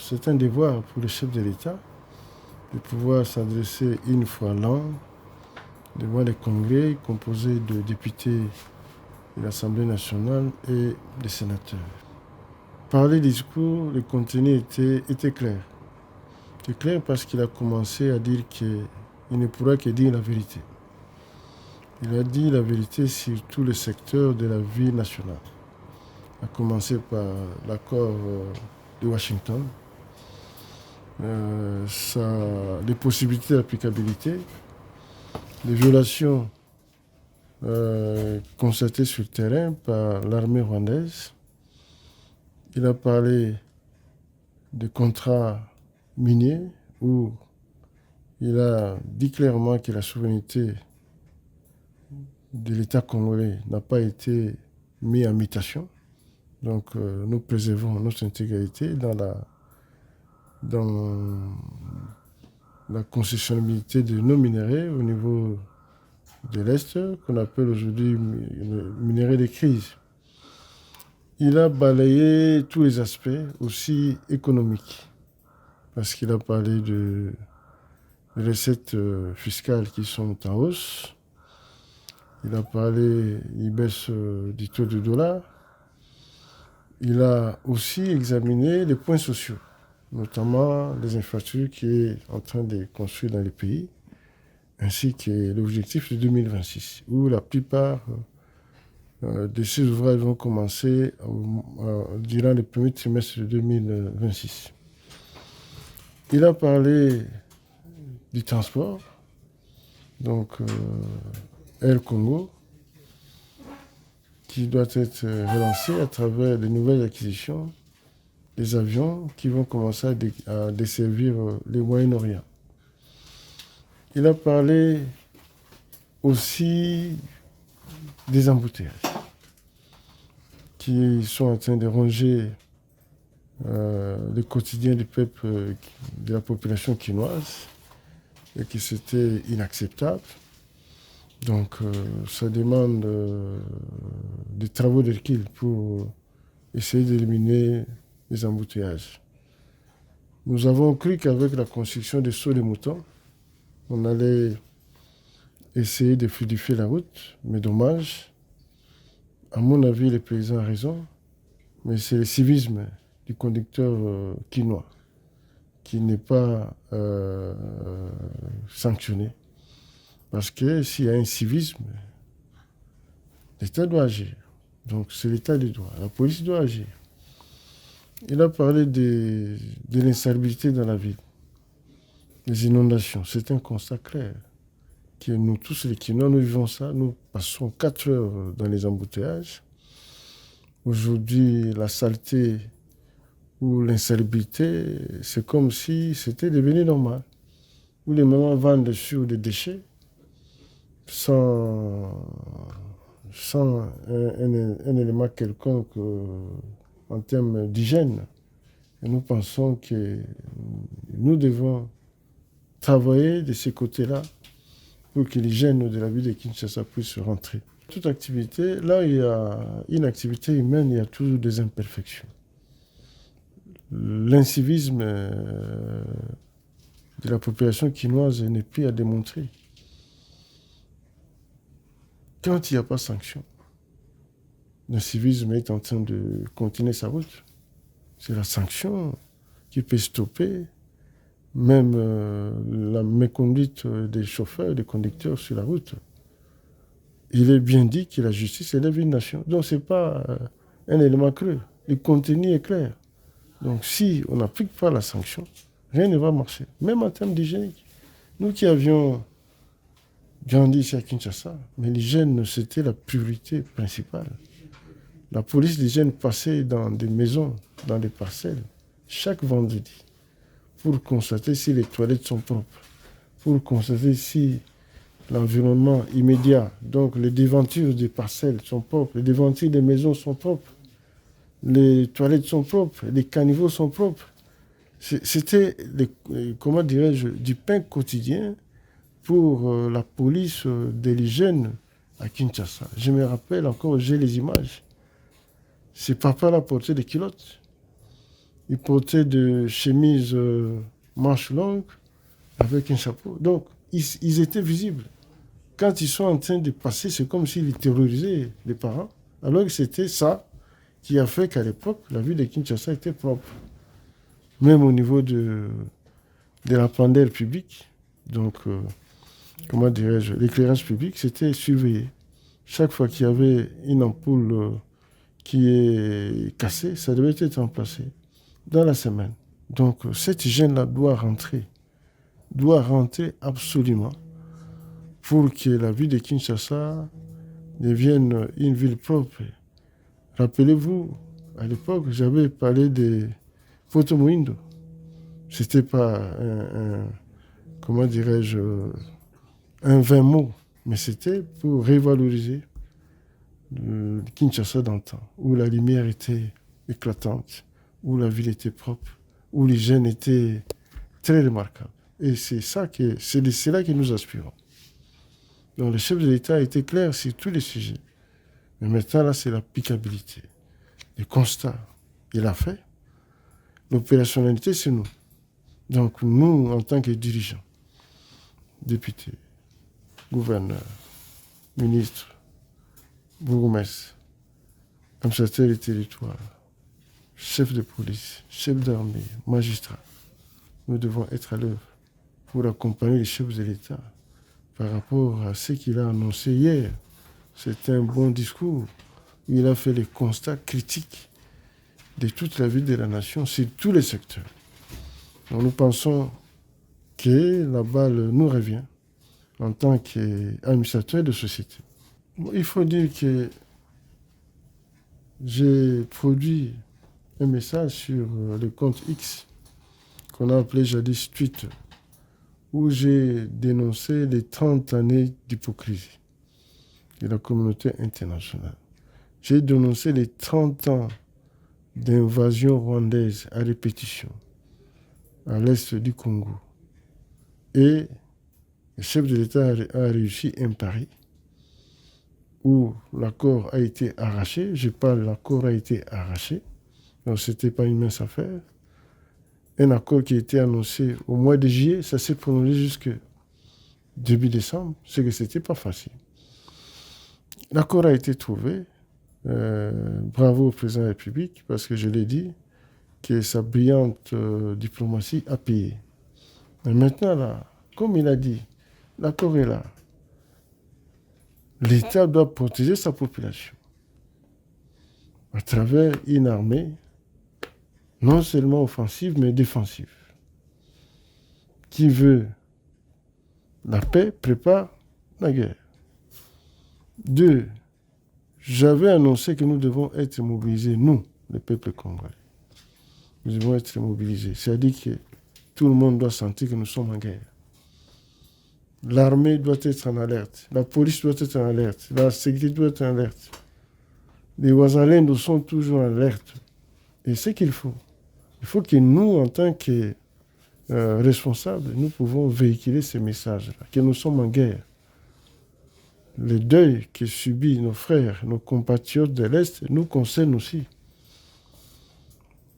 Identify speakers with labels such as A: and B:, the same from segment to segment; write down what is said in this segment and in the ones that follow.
A: C'est un devoir pour le chef de l'État de pouvoir s'adresser une fois l'an devant les congrès composés de députés de l'Assemblée nationale et des sénateurs. Par les discours, le contenu était clair. C'est clair parce qu'il a commencé à dire qu'il ne pourra que dire la vérité. Il a dit la vérité sur tous les secteurs de la vie nationale, à commencer par l'accord de Washington, les possibilités d'applicabilité, les violations constatées sur le terrain par l'armée rwandaise. Il a parlé de contrats miniers où il a dit clairement que la souveraineté de l'État congolais n'a pas été mise en mutation. Donc nous préservons notre intégrité dans la concessionnabilité de nos minéraux au niveau de l'Est, qu'on appelle aujourd'hui le minerai de crise. Il a balayé tous les aspects, aussi économiques, parce qu'il a parlé de recettes fiscales qui sont en hausse. Il a parlé d'une baisse du taux du dollar. Il a aussi examiné les points sociaux, notamment les infrastructures qu'il est en train de construire dans le pays, ainsi que l'objectif de 2026, où la plupart de ces ouvrages vont commencer durant le premier trimestre de 2026. Il a parlé du transport, donc Air Congo, qui doit être relancé à travers de nouvelles acquisitions des avions qui vont commencer à desservir le Moyen-Orient. Il a parlé aussi des embouteillages qui sont en train de ronger le quotidien du peuple, de la population quinoise, et que c'était inacceptable. Donc ça demande des travaux d'Hercule pour essayer d'éliminer les embouteillages. Nous avons cru qu'avec la construction des sauts de moutons, on allait essayer de fluidifier la route, mais dommage. À mon avis, le président a raison, mais c'est le civisme du conducteur quinois qui n'est pas sanctionné. Parce que s'il y a un civisme, l'État doit agir. Donc c'est l'État du droit. La police doit agir. Il a parlé de l'insalubrité dans la ville, des inondations. C'est un constat clair. Que nous tous les Quinois, nous vivons ça. Nous passons 4 heures dans les embouteillages. Aujourd'hui, la saleté ou l'insalubrité, c'est comme si c'était devenu normal. Où les mamans vendent sur des déchets sans un élément quelconque en termes d'hygiène. Et nous pensons que nous devons travailler de ces côtés-là pour que l'hygiène de la ville de Kinshasa puisse rentrer. Toute activité, là il y a une activité humaine, il y a toujours des imperfections. L'incivisme de la population quinoise n'est plus à démontrer. Quand il n'y a pas sanction, l'incivisme est en train de continuer sa route. C'est la sanction qui peut stopper même la méconduite des chauffeurs, des conducteurs sur la route. Il est bien dit que la justice élève une nation. Donc ce n'est pas un élément creux. Le contenu est clair. Donc si on n'applique pas la sanction, rien ne va marcher. Même en termes d'hygiène. Nous qui avions grandi ici à Kinshasa, mais l'hygiène, c'était la priorité principale. La police d'hygiène passait dans des maisons, dans des parcelles, chaque vendredi, pour constater si les toilettes sont propres, pour constater si l'environnement immédiat, donc les devantures des parcelles sont propres, les devantures des maisons sont propres, les toilettes sont propres, les caniveaux sont propres. C'était, comment dirais-je, du pain quotidien pour la police de l'hygiène à Kinshasa. Je me rappelle encore, j'ai les images. Ces papas-là portaient des culottes. Ils portaient des chemises manches longues avec un chapeau. Donc, ils étaient visibles. Quand ils sont en train de passer, c'est comme s'ils terrorisaient les parents. Alors que c'était ça qui a fait qu'à l'époque, la ville de Kinshasa était propre. Même au niveau de la pendelle publique, donc, comment dirais-je, l'éclairage public, c'était surveillé. Chaque fois qu'il y avait une ampoule qui est cassée, ça devait être remplacé dans la semaine. Donc, cette hygiène-là doit rentrer absolument pour que la ville de Kinshasa devienne une ville propre. Rappelez-vous, à l'époque, j'avais parlé de Poto Moindo. C'était pas comment dirais-je, un vain mot, mais c'était pour revaloriser le Kinshasa d'antan, où la lumière était éclatante, où la ville était propre, où l'hygiène était très remarquable. Et c'est là que nous aspirons. Donc le chef de l'État a été clair sur tous les sujets. Mais maintenant, là, c'est l'applicabilité. Le constat, il a fait. L'opérationnalité, c'est nous. Donc nous, en tant que dirigeants, députés, gouverneurs, ministres, bourgmestres, administrateurs des territoires, chefs de police, chefs d'armée, magistrats, nous devons être à l'œuvre pour accompagner les chefs de l'État par rapport à ce qu'il a annoncé hier. C'était un bon discours où il a fait les constats critiques de toute la vie de la nation sur tous les secteurs. Donc nous pensons que la balle nous revient en tant qu'administrateur de société. Bon, il faut dire que j'ai produit un message sur le compte X qu'on a appelé jadis Twitter, où j'ai dénoncé les 30 années d'hypocrisie de la communauté internationale. J'ai dénoncé les 30 ans d'invasion rwandaise à répétition à l'est du Congo. Et le chef de l'État a réussi un pari où l'accord a été arraché. Je parle, l'accord a été arraché. Donc, ce n'était pas une mince affaire. Un accord qui a été annoncé au mois de juillet, ça s'est prolongé jusqu'au début décembre, c'est que ce n'était pas facile. L'accord a été trouvé. Bravo au président de la République, parce que je l'ai dit, que sa brillante diplomatie a payé. Mais maintenant, là, comme il a dit, l'accord est là. L'État doit protéger sa population à travers une armée non seulement offensive, mais défensive. Qui veut la paix prépare la guerre. 2. J'avais annoncé que nous devons être mobilisés, nous, le peuple congolais. Nous devons être mobilisés. C'est-à-dire que tout le monde doit sentir que nous sommes en guerre. L'armée doit être en alerte. La police doit être en alerte. La sécurité doit être en alerte. Les voisins sont toujours en alerte. Et c'est ce qu'il faut. Il faut que nous, en tant que responsables, nous pouvons véhiculer ces messages-là, que nous sommes en guerre. Le deuil que subissent nos frères, nos compatriotes de l'Est, nous concerne aussi.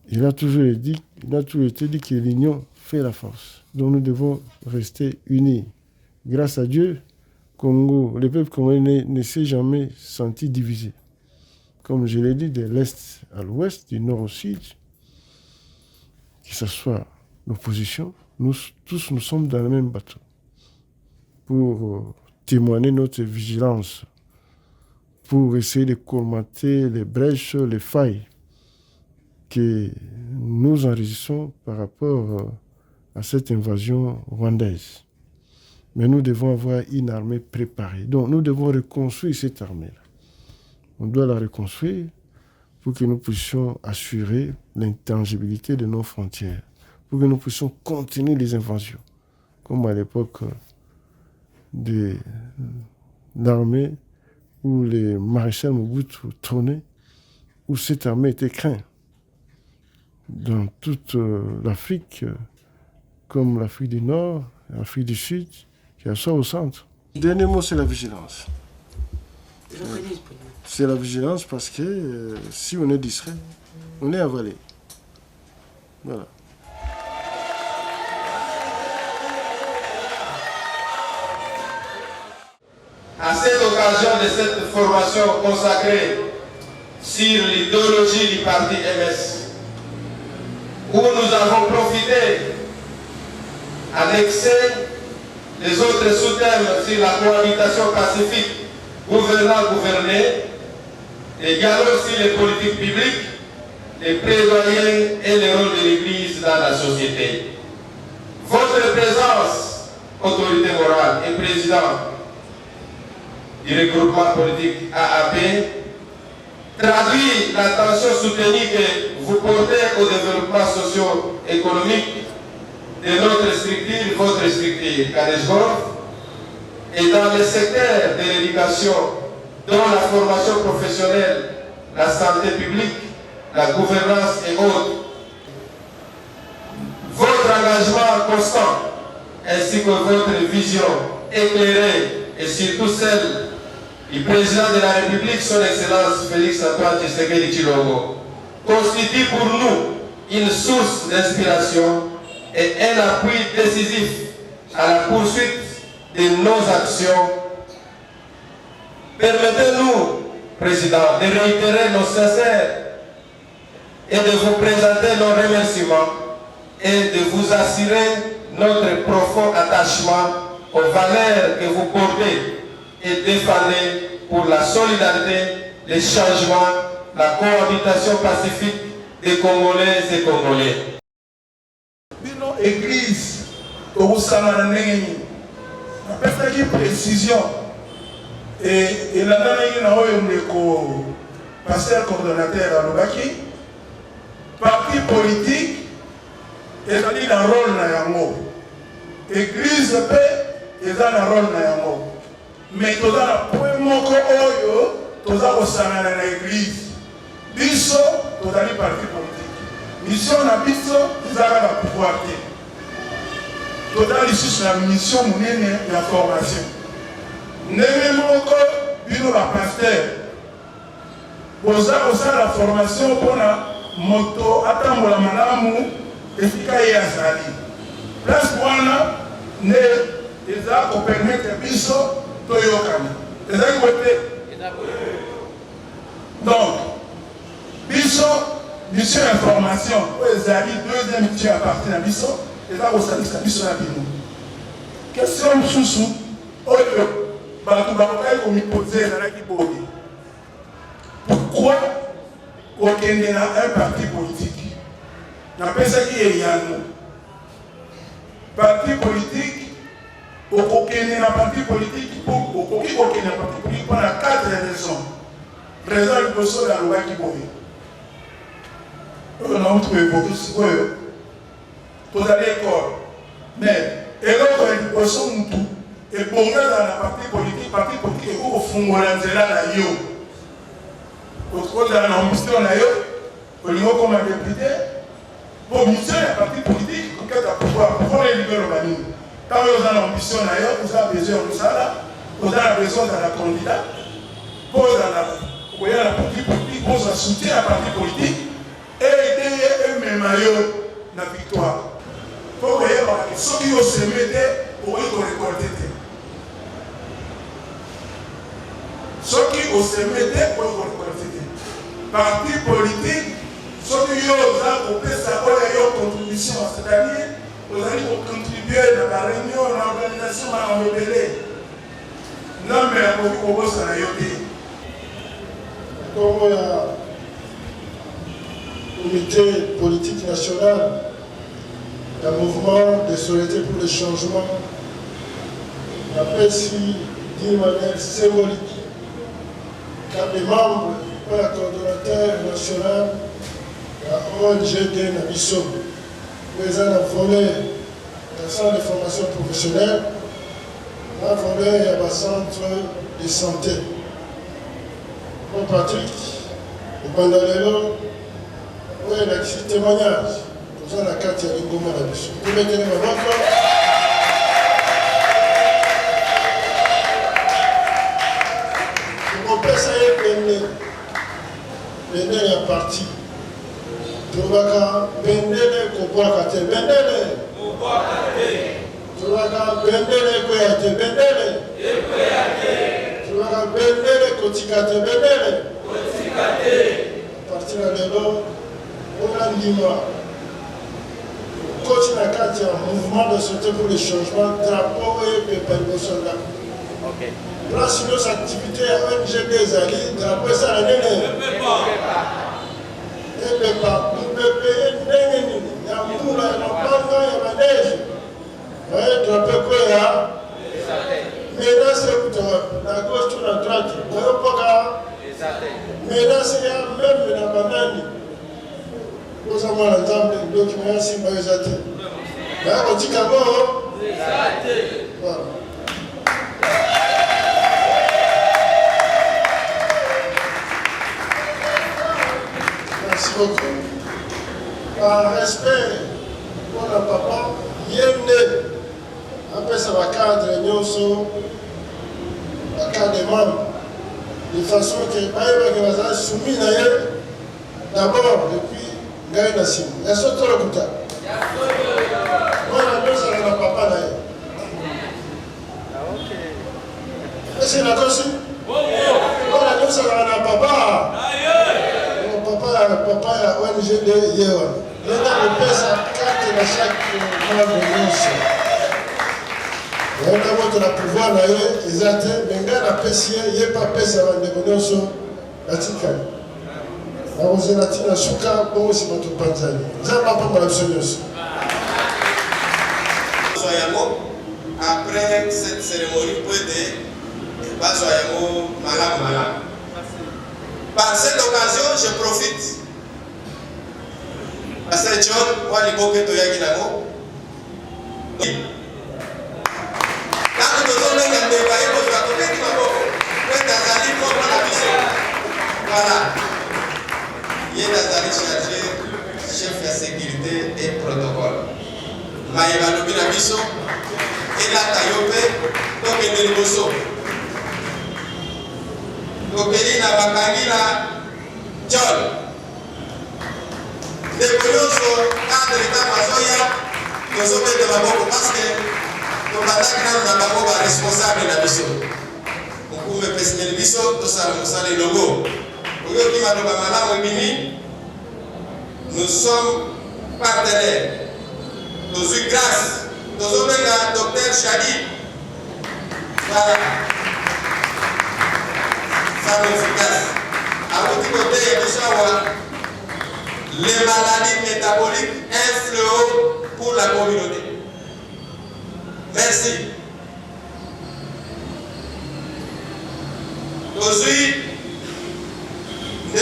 A: Il a toujours été dit que l'union fait la force. Donc nous devons rester unis. Grâce à Dieu, le peuple congolais ne s'est jamais senti divisé. Comme je l'ai dit, de l'Est à l'Ouest, du Nord au Sud, que ce soit l'opposition, nous tous nous sommes dans le même bateau. Pour témoigner notre vigilance, pour essayer de colmater les brèches, les failles que nous enregistrons par rapport à cette invasion rwandaise. Mais nous devons avoir une armée préparée. Donc nous devons reconstruire cette armée-là. On doit la reconstruire pour que nous puissions assurer l'intangibilité de nos frontières, pour que nous puissions continuer les invasions, comme à l'époque de l'armée où les maréchals Mobutu trônaient, où cette armée était crainte. Dans toute l'Afrique, comme l'Afrique du Nord, l'Afrique du Sud, qui soit au centre. Le dernier mot, c'est la vigilance. C'est la vigilance parce que si on est distrait, on est avalé. Voilà.
B: À cette occasion de cette formation consacrée sur l'idéologie du parti MS, où nous avons profité, annexé les autres sous-thèmes sur la cohabitation pacifique, gouvernant-gouverné, les dialogues sur les politiques publiques, les plaidoyers et le rôle de l'Église dans la société. Votre présence, autorité morale et président du regroupement politique AAP, traduit l'attention soutenue que vous portez au développement socio-économique de notre structure, votre structure Kadesgor, et dans le secteur de l'éducation, dont la formation professionnelle, la santé publique, la gouvernance et autres. Votre engagement constant, ainsi que votre vision éclairée et surtout celle du président de la République, son Excellence Félix-Antoine Tshisekedi Tshilombo, constitue pour nous une source d'inspiration et un appui décisif à la poursuite de nos actions. Permettez-nous, Président, de réitérer nos sincères et de vous présenter nos remerciements et de vous assurer notre profond attachement aux valeurs que vous portez et défendez pour la solidarité, le changement, la cohabitation pacifique des Congolais et Congolais.
C: Bino Église, au Samananeni, après une précision, et la nana pasteur coordonnateur à Lubaki, parti politique, et dans le rôle na yango. Église paix, et dans le rôle na yango. Mais tout ça, pour moko oyo, tout ça au Samanana l'église. Biso, tout ça parti politique. Mission na biso, ils ont le pouvoir. Tout ça, ici, la mission monnaie la formation. Neme moko, bino la pasteur. Boza la formation pour la moto, attends la malamu, efika et azali. Place pour ne eza kopermettre biso toyokana ezali kote. Donc biso mission information oyo ezali deuxième mission ya parti na biso eza kosalisa biso na bino. Question mosusu oyo bato bakokaki komipose ezalaki boye: pourquoi kokende na un parti politique? Napesaki eyano parti politique, okokende na parti politique okoki kokende na parti politique mpona 4 raisons. Raison liboso nalobaki boye oyo nauti koevoke sikoyo tozali ekole, mais eloko ya liboso mutu ebongi azala na parti politique ekoki kofungola nzela na yo ozala na ambition na yo olingi okoma député po mission ya parti politique koketa pouvoir elibelo banini ntango oza na ambition na yo oza besoin ya mosala oza na besoin ozala candidat po ozala koya na parti politique ozwa soutien ya parti politique ede ye emema yo na victoire po koyebaka soki oseme te okoki korekolte te. Soki oseme te okoki korekolte te. Parti politique soki yo oza kopesa oyo yo contribution, c'est-à-dire ozali kocontribuer na baréunion na organisation makambo ebele nzambe akoki kobosana yo te.
A: Comme la comité politique national, le mouvement de solidarité pour le changement, appelle si d'une manière symbolique, car les membres de la coordonnateur national, la ONG de Nabiso, présent à volet le centre de formation professionnelle, à volet le centre de santé. Mon Patrick, le Bandalelo, oui, il a écrit témoignage. Pour ça, la carte, il y a une gomme à la bouche. Vous mettez ma main. Mon père, ça y est, Bendele est parti. Tobaka, Bendele, Koboakate, Bendele. Tobaka, Bendele, Koyate, Bendele. Tobaka, Bendele, Kotikate, Bendele. À partir de là, on a Lima. Coach Nakati, un mouvement de société pour le changement, drapeau et pépère au soldat. Place nos activités à ONG des alliés, drapeau ça la nene. Et le pas, nous peut payer nene, il y a un moula, il y a un panga, il y a un neige. Ouais, drapeau quoi là? Maintenant c'est la gauche ou la droite. Ouais, pas maintenant c'est même la banane. Vous avez l'ensemble des documents si vous les avez. Là, on dit qu'abord. Voilà. Merci beaucoup. Par respect pour le papa, il est né. Après ça va cadre la cadre des membres. De façon que les gens sont soumis d'abord depuis Gaï Nassim. Il y a ce tour de Kouta. Moi, la chose, c'est le papa d'ailleurs. C'est la chose. Moi, la chose, c'est le papa. Papa, il y a ONG de Yewa. Il y a le père, ça carte dans chaque membre de l'ONG. Il y a un pouvoir d'ailleurs, exactement, mais il y a un PC, il n'y a pas de PC avant de venir sur la Tika. Vous êtes là, Souka, bon, c'est notre Panzani. Vous n'avez pas pour l'absolution.
B: Après cette cérémonie, vous pouvez Bazoyamo Malam Malam. Par cette occasion, je profite. Pasteur John, Waliboke Toyaginamo. Quand nous avons un débat, nous avons un débat. Voilà. Il est chargé, chef de sécurité et protocole. Maïva Lobina Biso, et la Tayope, donc il est Bosso. Donc il y a Bakangina John. Les Boloso, cadre de l'État Mazoya, nous sommes de la Boko parce que responsable de la mission. Pour me présenter le mission, tout ça, le logo. Nous sommes partenaires. Nous avons grâce. Nous avons le docteur Chadi. Voilà. Ça nous efficace. À l'autre côté, les maladies métaboliques, un fléau pour la communauté. Merci. Aujourd'hui, le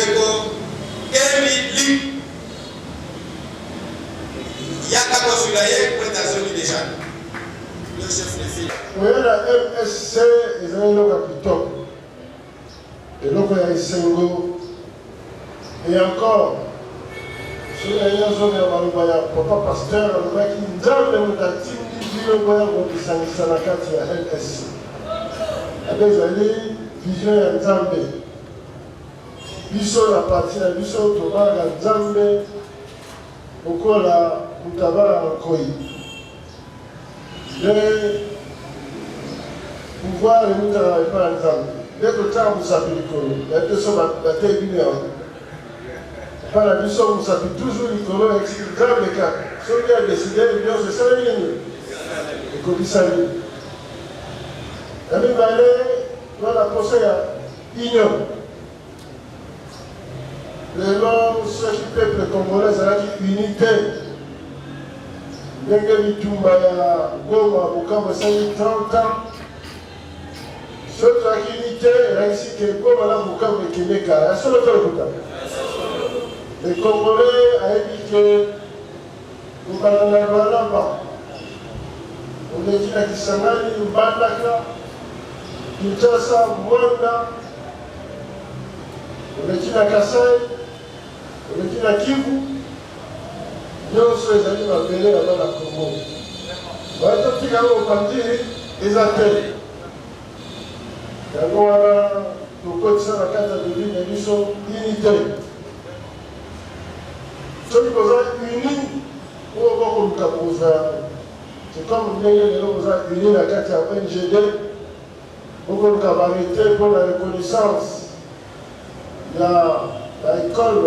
B: chef de file.
A: Oui, la MSC est un logo qui top. Le logo est single. Et encore, sur les réseaux de papa pasteur, le mec qui donne le moutatif, il dit le voyage de Sanakati à MSC. Avec les vision de Zambé. Biso la partie la biso toba la Zambé. Pourquoi la Mutaba en Koi. Le pouvoir de Mutaba n'est pas en Zambé. Dès que le temps vous s'appelle il y a deux sommes à tête d'une heure. Par la biso vous s'appelle toujours l'icône avec ce grand méca. Celui qui a décidé de bien se saluer. Et comme il salue. La même année, dans la conseil à Union. Le nom, ceux qui peuple congolais, c'est la unité. Bien que Mitumba ya Goma, Bukama, ça y est 30 ans. Cette unité, là ici, que Goma, là, Bukama, Keneka, il y a seul autre. Les Congolais ont dit que nous allons là-bas. On a dit à Kisangani, nous allons là. Kinshasa, Rwanda, on a dit à Kassai, on a dit à Kivu. Nous sommes les amis appelés là-bas à Congo. On va dire que les appels. Nous avons la carte de vie, mais nous sommes unités. Ceux qui sont unis, c'est comme nous sommes unis la carte à NGD. Pour arrêter pour la reconnaissance de l'école,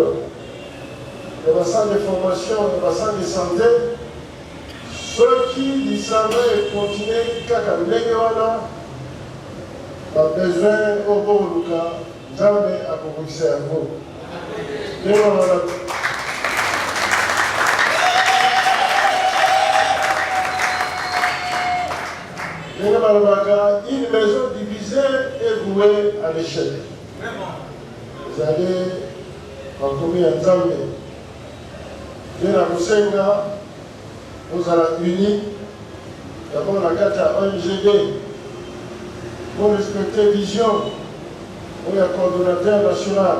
A: le bassin de formation, le bassin de santé, ceux qui disent et continuer à a besoin au bon cas, jamais à pour le cerveau. Une maison divisée et vouée à l'échec. Vous allez en commun en Zambie. Bien à Moussenga, nous allons unis. D'abord la carte à ONGD pour respecter vision. Pour le coordonnateur national.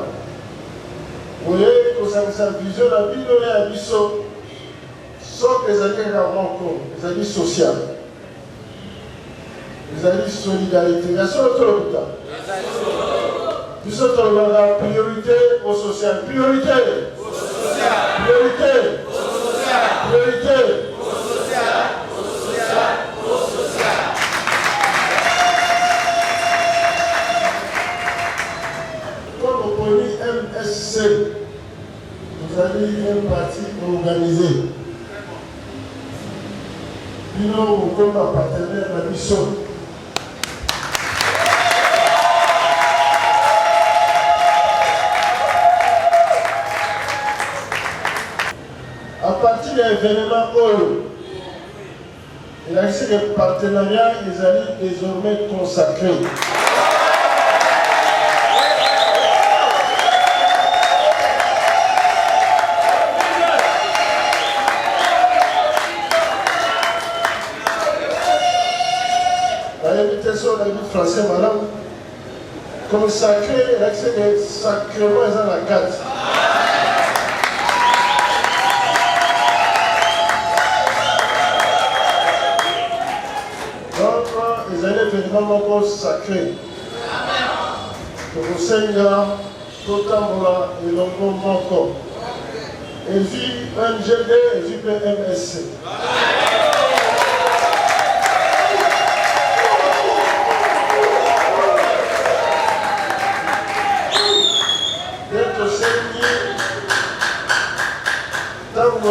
A: Vous voyez que ça vision la vie de la biso. Sauf les alliés les alliés sociaux. Les alliés solidarité. Il y a sur le tour. Nous sommes dans la priorité au social. Priorité au social. Priorité au social. Priorité au social. Au social. Au social. Comme au premier MSC, vous avez un parti organisé. Nous, comme un partenaire de la mission. À partir de l'événement OLO, il a essayé de partenariat, ils allaient désormais consacrés. L'invitation de la vie française, madame, consacré, il a essayé de sacrément dans la carte. Les années événements sacrés. Que vous Senga, Totambola et Longo Moko. Et vu NGD et vu PMSC.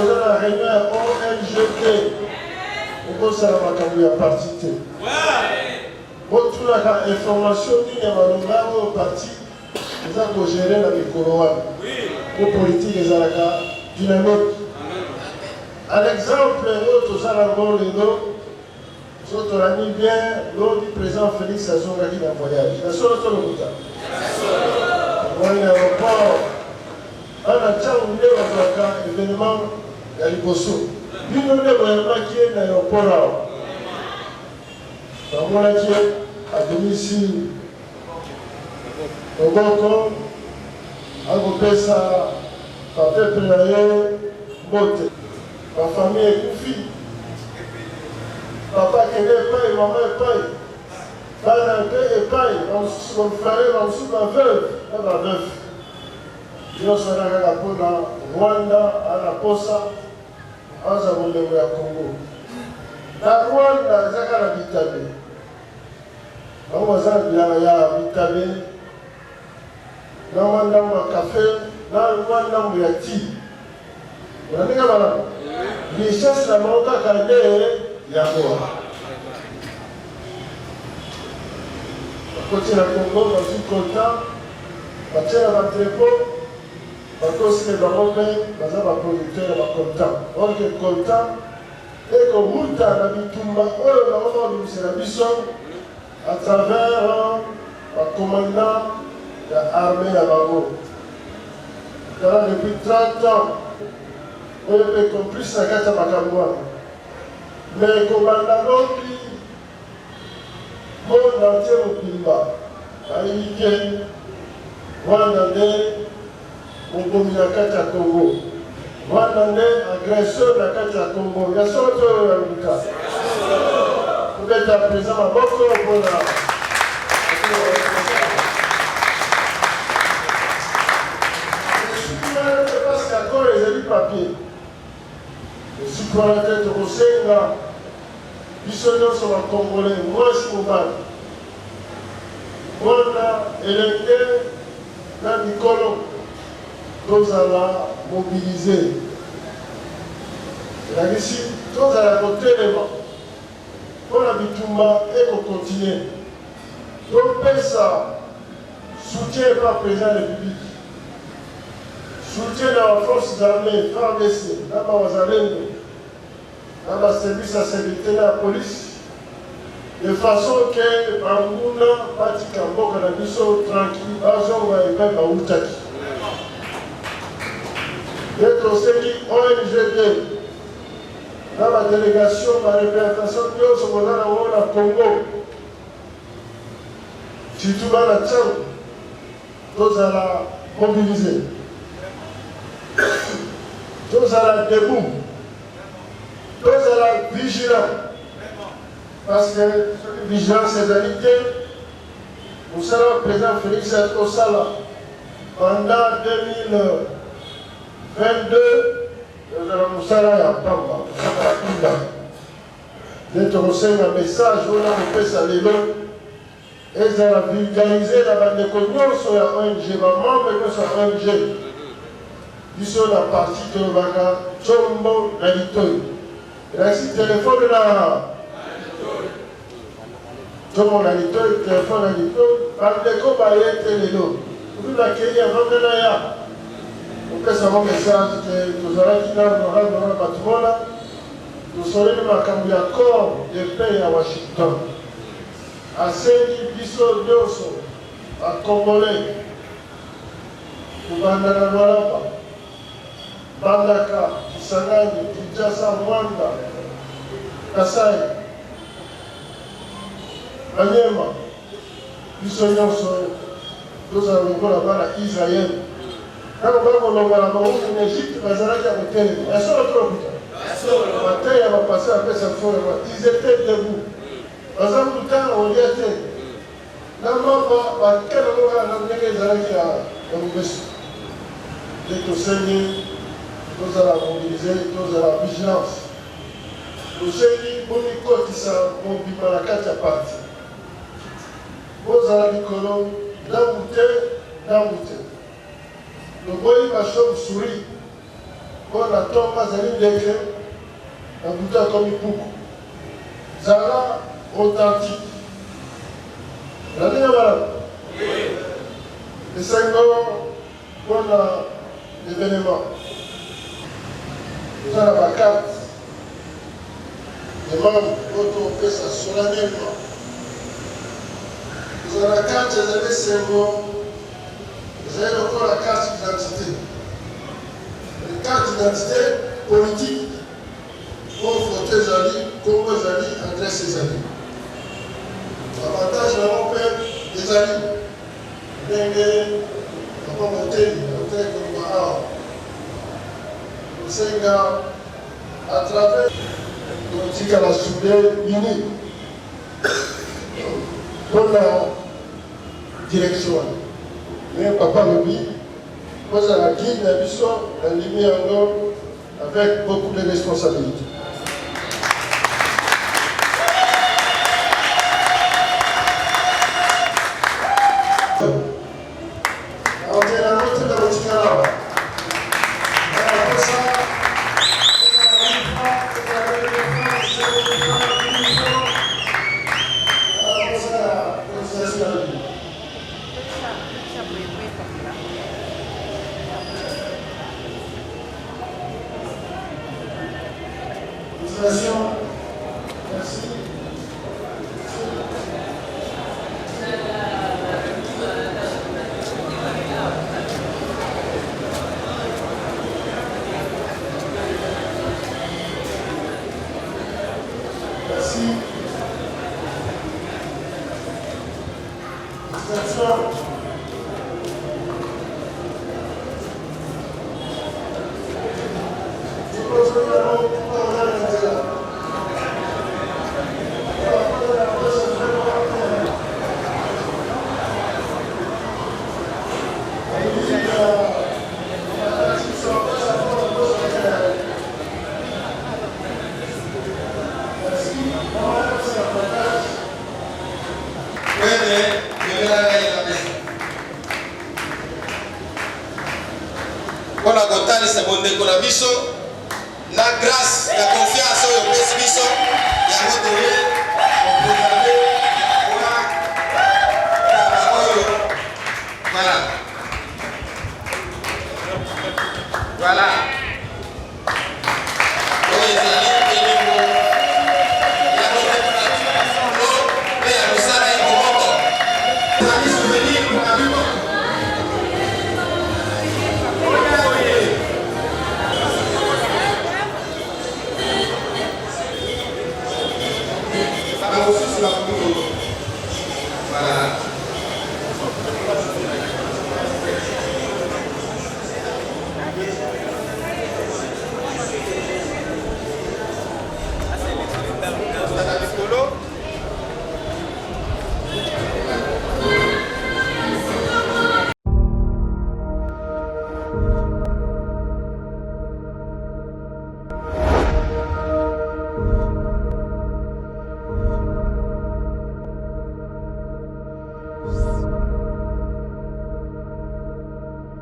A: dans la réunion à ONGT. Pourquoi ça va cambier à parti? Pour toute la information, il y a un parti qui a géré la Mikoroan. Pour politique, les Alaka dynamique. À l'exemple, nous avons les noms. Nous avons mis bien l'eau du président Félix Azongaki dans le voyage. La seule chose que nous avons. On a un aéroport. On a un événement à Liboso. Nous avons un événement qui est dans l'aéroport. Dans mon avis, à domicile, au balcon, à Gopesa, à Pépélaye, Bote. Ma famille est confiée. Papa qui est paye, maman est paye. Papa est paye, mon frère, ma veuve, ma veuve. Nous sommes à la Rwanda, à la Posa, à la Congo. La Rwanda, c'est la vitamine. On va dire qu'il y a vitamine. Dans le café, dans le thé. Vous avez vu les chasses la manque à Yamoa. Quand il y a le Congo, dans une coltan, quand il y a un trépot, quand il y a un producteur, il y a un coltan. Or, le coltan, et qu'on roule dans la bitumba, c'est la mission à travers le commandant de l'armée à Bango. Depuis 30 ans, on est complice à Kata Makamwa. Mais le commandant qui monde entier au Pimba, à Ike, Rwandais, au Kata Congo. Rwandais, agresseur de Kata Congo. Il y a son autre cas. Vous êtes à présent à Boko pour la. Parce qu'encore les élus papiers. Je suis pour la tête au Sénat. Ils sont en Congolais. Moi, je suis au Mali. Moi, et l'été, dans le colon, nous allons mobiliser. La Russie, nous allons voter les mains. Pour la Bitumba et pour continuer. Donc, ça, soutien par le président de la République. Soutien dans la force armée, FARDC, dans la Wazalendo, dans le service à sécurité de la police, de façon que Bangouna, Patikambo, Kanabiso, tranquille, Azonga et même Aoutaki. D'être au CENI ONGD, dans la délégation, la représentation de l'Union secondaire au Congo, surtout dans la Tchad, nous allons mobiliser. Nous allons debout. Nous allons vigilants. Parce que vigilance et égalité, nous serons présents Félix Osala pendant 2022. Nous allons nous serons à Pamba. D'être reçu un message, on a fait ça les lots. Et ça va vulgariser la bande de cognon sur la ONG, membre de sur la ONG. Ils sont la partie de Baga, Chombo, Nalitoy. Et là, si téléphone là, Chombo, Nalitoy, téléphone Nalitoy, bande de Kobaye, Télélo. Vous l'accueillez avant de l'aïa. Donc, c'est un message que nous allons dire dans le bâtiment. Nous serons le accord de paix à Washington. À Séni, Bisso, Dioso, à Congolais, au Bandana, Bandaka, Kisangani, Kinshasa, Rwanda, Kasai, Maniema, Bisso, nous allons voir là-bas à Israël. Quand on va en Égypte, ils sont trop vite. Ils étaient debout. Par exemple, on y était. Nous allons mobiliser, nous allons vigilance. Nous allons qui sont mobilisés à la 4 parties. Nous allons dans le boy, ma chambre sourit. on attend pas d'aller bien un bouton comme beaucoup. Zara authentique. La dernière malade. Les 5 ans, on a l'événement. Vous avez la carte. Les membres, on fait ça solennellement. Vous avez la carte, vous avez 5 ans. Vous avez encore la carte d'identité. La carte d'identité politique. Pour voter Zali, Congo Zali, adresse Zali. L'avantage de mon père, des amis. Dengue, on va monter, on va comme ça. Le Sénégal, à travers politique à la soudée unie, dans la direction. Mais papa le dit, moi, à la guide, la mission, la lumière en or, avec beaucoup de responsabilités. Merci.
B: On a contact c'est bon de la biso la grâce la confiance au pesi biso ya motoye on programme voilà voilà Voilà.